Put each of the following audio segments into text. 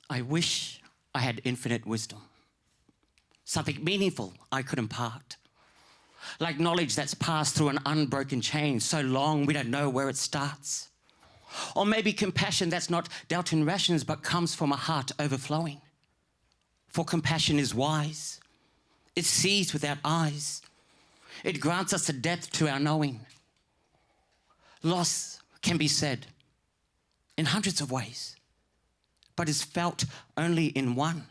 I wish I had infinite wisdom, something meaningful I could impart, like knowledge that's passed through an unbroken chain so long we don't know where it starts. Or maybe compassion that's not dealt in rations but comes from a heart overflowing. For compassion is wise. It sees without eyes. It grants us a depth to our knowing. Loss can be said in hundreds of ways, but is felt only in one.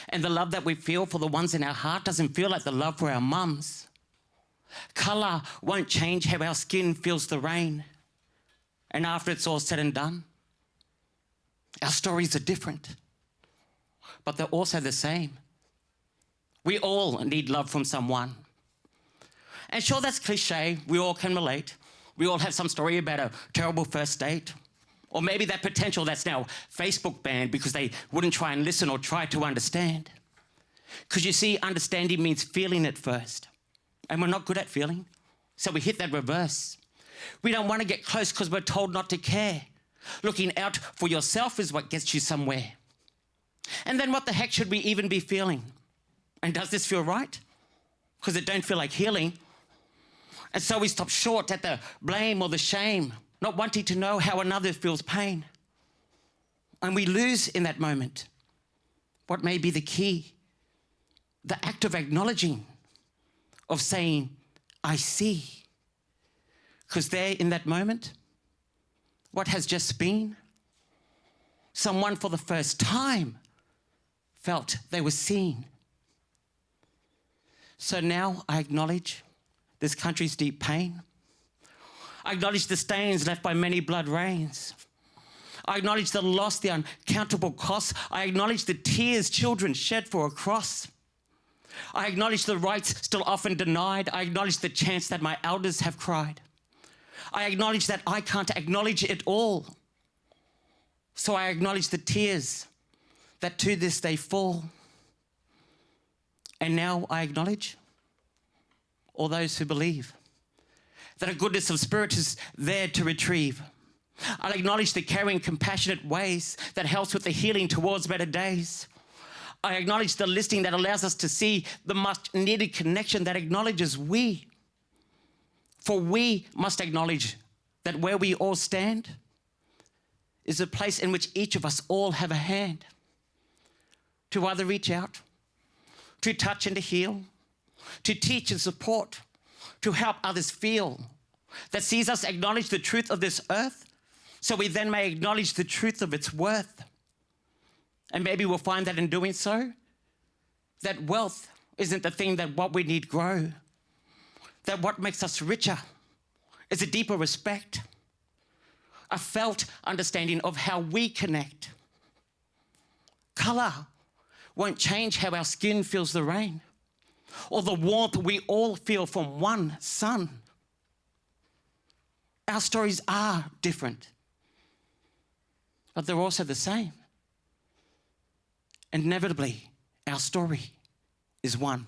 And the love that we feel for the ones in our heart doesn't feel like the love for our mums. Colour won't change how our skin feels the rain. And after it's all said and done, our stories are different, but they're also the same. We all need love from someone. And sure, that's cliche. We all can relate. We all have some story about a terrible first date, or maybe that potential that's now Facebook banned because they wouldn't try and listen or try to understand. Because you see, understanding means feeling it first. And we're not good at feeling, so we hit that reverse. We don't want to get close because we're told not to care. Looking out for yourself is what gets you somewhere. And then what the heck should we even be feeling? And does this feel right? Because it don't feel like healing. And so we stop short at the blame or the shame, not wanting to know how another feels pain. And we lose in that moment what may be the key, the act of acknowledging, of saying, I see. Because there in that moment, what has just been, someone for the first time felt they were seen. So now I acknowledge this country's deep pain. I acknowledge the stains left by many blood rains. I acknowledge the loss, the uncountable costs. I acknowledge the tears children shed for a cross. I acknowledge the rights still often denied. I acknowledge the chance that my elders have cried. I acknowledge that I can't acknowledge it all. So I acknowledge the tears that to this day fall. And now I acknowledge all those who believe that a goodness of spirit is there to retrieve. I'll acknowledge the caring, compassionate ways that helps with the healing towards better days. I acknowledge the listening that allows us to see the much needed connection that acknowledges we. For we must acknowledge that where we all stand is a place in which each of us all have a hand to either reach out, to touch and to heal, to teach and support, to help others feel, that sees us acknowledge the truth of this earth so we then may acknowledge the truth of its worth. And maybe we'll find that in doing so, that wealth isn't the thing that what we need grow, that what makes us richer is a deeper respect, a felt understanding of how we connect. Colour won't change how our skin feels the rain, or the warmth we all feel from one sun. Our stories are different, but they're also the same. Inevitably, our story is one.